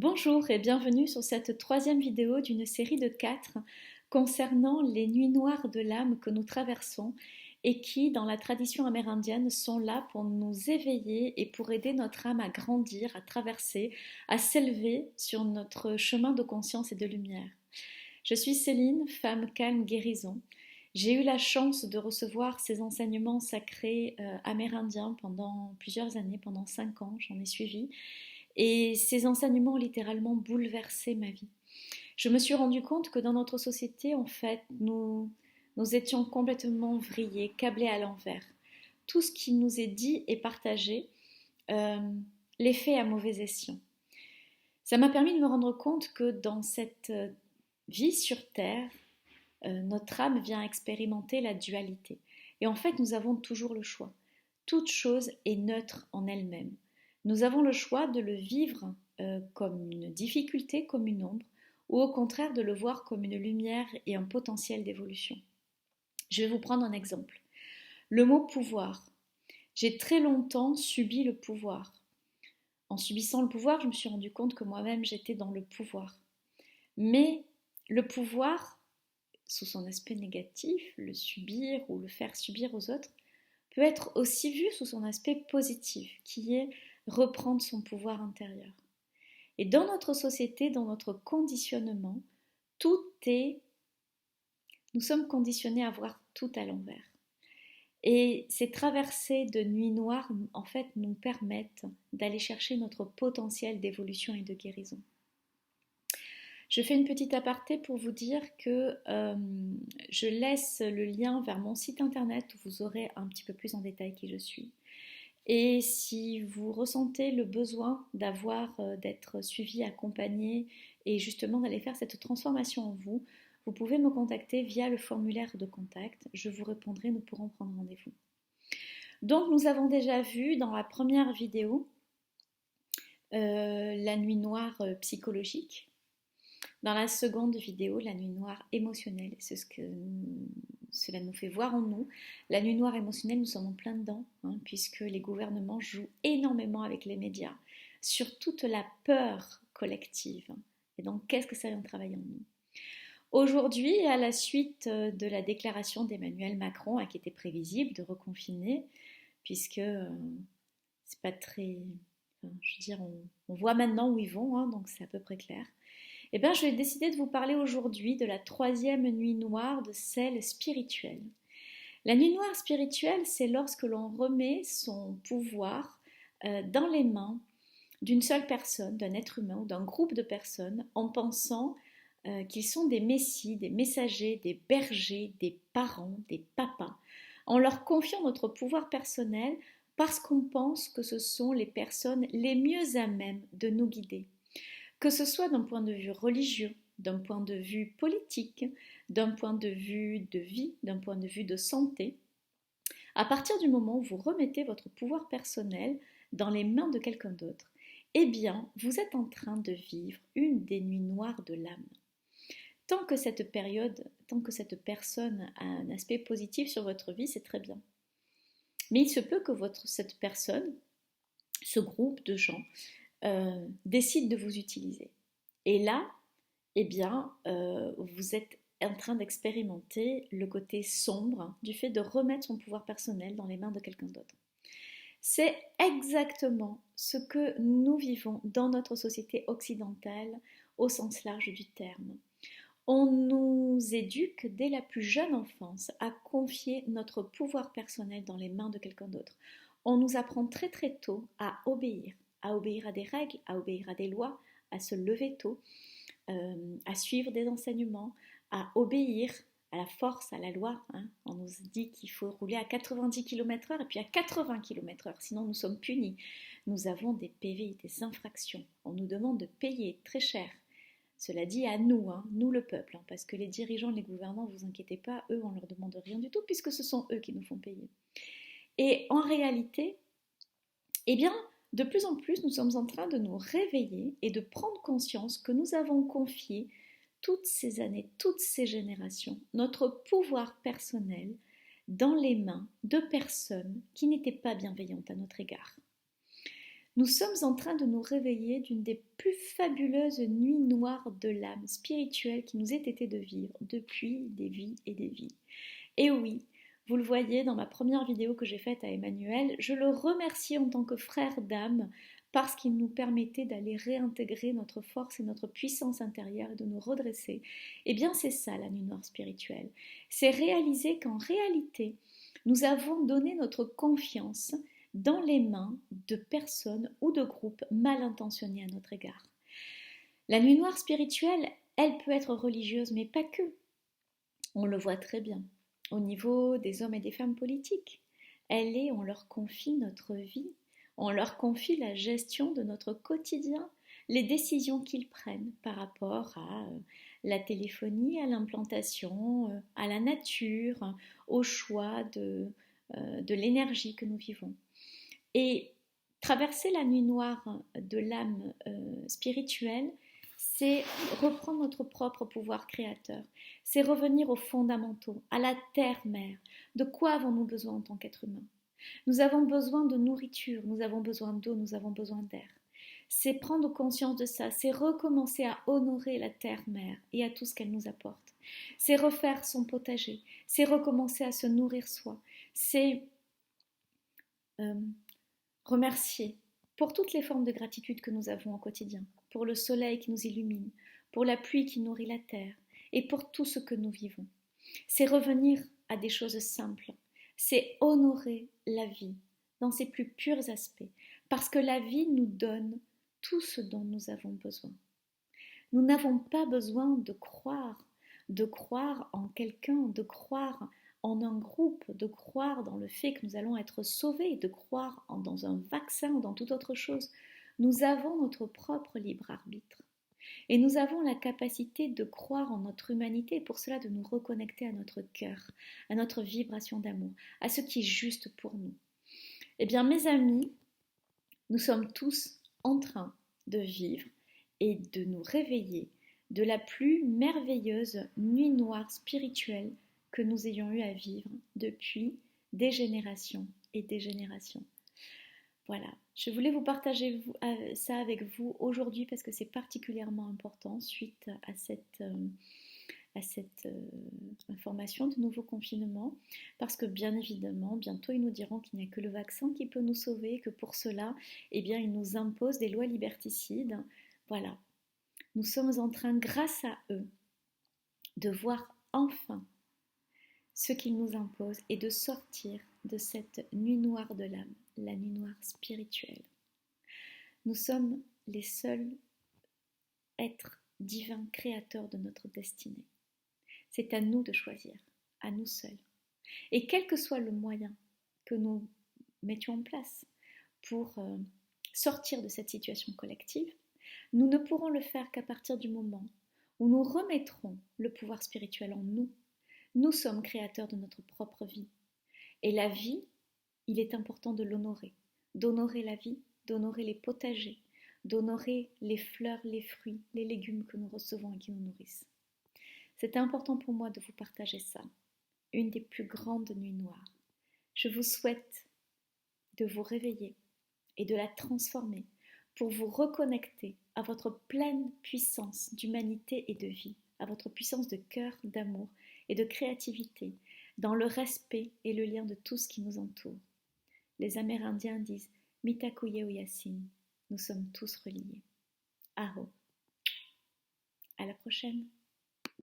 Bonjour et bienvenue sur cette troisième vidéo d'une série de 4 concernant les nuits noires de l'âme que nous traversons et qui, dans la tradition amérindienne, sont là pour nous éveiller et pour aider notre âme à grandir, à traverser, à s'élever sur notre chemin de conscience et de lumière. Je suis Céline, femme calme guérison. J'ai eu la chance de recevoir ces enseignements sacrés amérindiens pendant plusieurs années, pendant 5 ans, j'en ai suivi. Et ces enseignements ont littéralement bouleversé ma vie. Je me suis rendu compte que dans notre société, en fait, nous étions complètement vrillés, câblés à l'envers. Tout ce qui nous est dit et partagé euh, l'est fait à mauvais escient. Ça m'a permis de me rendre compte que dans cette vie sur Terre, notre âme vient expérimenter la dualité. Et en fait, nous avons toujours le choix. Toute chose est neutre en elle-même. Nous avons le choix de le vivre comme une difficulté, comme une ombre, ou au contraire de le voir comme une lumière et un potentiel d'évolution. Je vais vous prendre un exemple. Le mot pouvoir. J'ai très longtemps subi le pouvoir. En subissant le pouvoir, je me suis rendu compte que moi-même j'étais dans le pouvoir. Mais le pouvoir, sous son aspect négatif, le subir ou le faire subir aux autres, peut être aussi vu sous son aspect positif, qui est reprendre son pouvoir intérieur. Et dans notre société, dans notre conditionnement, nous sommes conditionnés à voir tout à l'envers. Et ces traversées de nuit noire, en fait, nous permettent d'aller chercher notre potentiel d'évolution et de guérison. Je fais une petite aparté pour vous dire que je laisse le lien vers mon site internet où vous aurez un petit peu plus en détail qui je suis. Et si vous ressentez le besoin d'être suivi, accompagné et justement d'aller faire cette transformation en vous, vous pouvez me contacter via le formulaire de contact. Je vous répondrai, nous pourrons prendre rendez-vous. Donc nous avons déjà vu dans la première vidéo la nuit noire psychologique. Dans la seconde vidéo, la nuit noire émotionnelle, c'est ce que cela nous fait voir en nous. La nuit noire émotionnelle, nous sommes en plein dedans, puisque les gouvernements jouent énormément avec les médias sur toute la peur collective. Et donc, qu'est-ce que ça vient travailler en nous? Aujourd'hui, à la suite de la déclaration d'Emmanuel Macron, qui était prévisible de reconfiner, puisque c'est pas très... je veux dire, on voit maintenant où ils vont, donc c'est à peu près clair. Eh bien, je vais décider de vous parler aujourd'hui de la troisième nuit noire, de celle spirituelle. La nuit noire spirituelle, c'est lorsque l'on remet son pouvoir dans les mains d'une seule personne, d'un être humain ou d'un groupe de personnes, en pensant qu'ils sont des messies, des messagers, des bergers, des parents, des papas, en leur confiant notre pouvoir personnel parce qu'on pense que ce sont les personnes les mieux à même de nous guider. Que ce soit d'un point de vue religieux, d'un point de vue politique, d'un point de vue de vie, d'un point de vue de santé, à partir du moment où vous remettez votre pouvoir personnel dans les mains de quelqu'un d'autre, eh bien, vous êtes en train de vivre une des nuits noires de l'âme. Tant que cette personne a un aspect positif sur votre vie, c'est très bien. Mais il se peut que cette personne, ce groupe de gens, décide de vous utiliser. Et là, eh bien, vous êtes en train d'expérimenter le côté sombre du fait de remettre son pouvoir personnel dans les mains de quelqu'un d'autre. C'est exactement ce que nous vivons dans notre société occidentale au sens large du terme. On nous éduque dès la plus jeune enfance à confier notre pouvoir personnel dans les mains de quelqu'un d'autre. On nous apprend très très tôt à obéir à des règles, à obéir à des lois, à se lever tôt, à suivre des enseignements, à obéir à la force, à la loi. On nous dit qu'il faut rouler à 90 km/h et puis à 80 km/h, sinon nous sommes punis. Nous avons des PV, des infractions. On nous demande de payer très cher. Cela dit à nous, nous le peuple, parce que les dirigeants, les gouvernants, ne vous inquiétez pas, eux, on ne leur demande rien du tout, puisque ce sont eux qui nous font payer. Et en réalité, eh bien, de plus en plus, nous sommes en train de nous réveiller et de prendre conscience que nous avons confié toutes ces années, toutes ces générations, notre pouvoir personnel dans les mains de personnes qui n'étaient pas bienveillantes à notre égard. Nous sommes en train de nous réveiller d'une des plus fabuleuses nuits noires de l'âme spirituelle qui nous ait été de vivre depuis des vies et des vies. Et oui, vous le voyez dans ma première vidéo que j'ai faite à Emmanuel, je le remercie en tant que frère d'âme parce qu'il nous permettait d'aller réintégrer notre force et notre puissance intérieure et de nous redresser. Eh bien c'est ça la nuit noire spirituelle. C'est réaliser qu'en réalité, nous avons donné notre confiance dans les mains de personnes ou de groupes mal intentionnés à notre égard. La nuit noire spirituelle, elle peut être religieuse, mais pas que. On le voit très bien au niveau des hommes et des femmes politiques. Elle est, on leur confie notre vie, on leur confie la gestion de notre quotidien, les décisions qu'ils prennent par rapport à la téléphonie, à l'implantation, à la nature, au choix de l'énergie que nous vivons. Et traverser la nuit noire de l'âme spirituelle, c'est reprendre notre propre pouvoir créateur. C'est revenir aux fondamentaux, à la terre-mère. De quoi avons-nous besoin en tant qu'être humain? Nous avons besoin de nourriture, nous avons besoin d'eau, nous avons besoin d'air. C'est prendre conscience de ça, c'est recommencer à honorer la terre-mère et à tout ce qu'elle nous apporte. C'est refaire son potager, c'est recommencer à se nourrir soi, c'est remercier pour toutes les formes de gratitude que nous avons au quotidien, pour le soleil qui nous illumine, pour la pluie qui nourrit la terre et pour tout ce que nous vivons. C'est revenir à des choses simples, c'est honorer la vie dans ses plus purs aspects, parce que la vie nous donne tout ce dont nous avons besoin. Nous n'avons pas besoin de croire en quelqu'un, de croire en un groupe, de croire dans le fait que nous allons être sauvés, de croire dans un vaccin ou dans toute autre chose. Nous avons notre propre libre arbitre. Et nous avons la capacité de croire en notre humanité et pour cela de nous reconnecter à notre cœur, à notre vibration d'amour, à ce qui est juste pour nous. Eh bien mes amis, nous sommes tous en train de vivre et de nous réveiller de la plus merveilleuse nuit noire spirituelle que nous ayons eu à vivre depuis des générations et des générations. Voilà, je voulais vous partager ça avec vous aujourd'hui parce que c'est particulièrement important suite à cette information de nouveau confinement, parce que bien évidemment, bientôt ils nous diront qu'il n'y a que le vaccin qui peut nous sauver, et que pour cela, eh bien, ils nous imposent des lois liberticides. Voilà, nous sommes en train, grâce à eux, de voir enfin ce qu'ils nous imposent et de sortir de cette nuit noire de l'âme, la nuit noire spirituelle. Nous sommes les seuls êtres divins créateurs de notre destinée. C'est à nous de choisir, à nous seuls. Et quel que soit le moyen que nous mettions en place pour sortir de cette situation collective, nous ne pourrons le faire qu'à partir du moment où nous remettrons le pouvoir spirituel en nous. Nous sommes créateurs de notre propre vie. Et la vie, il est important de l'honorer. D'honorer la vie, d'honorer les potagers, d'honorer les fleurs, les fruits, les légumes que nous recevons et qui nous nourrissent. C'est important pour moi de vous partager ça, une des plus grandes nuits noires. Je vous souhaite de vous réveiller et de la transformer pour vous reconnecter à votre pleine puissance d'humanité et de vie, à votre puissance de cœur, d'amour et de créativité, dans le respect et le lien de tout ce qui nous entoure. Les Amérindiens disent « Mitakuye Yasin », nous sommes tous reliés. Aho. À la prochaine.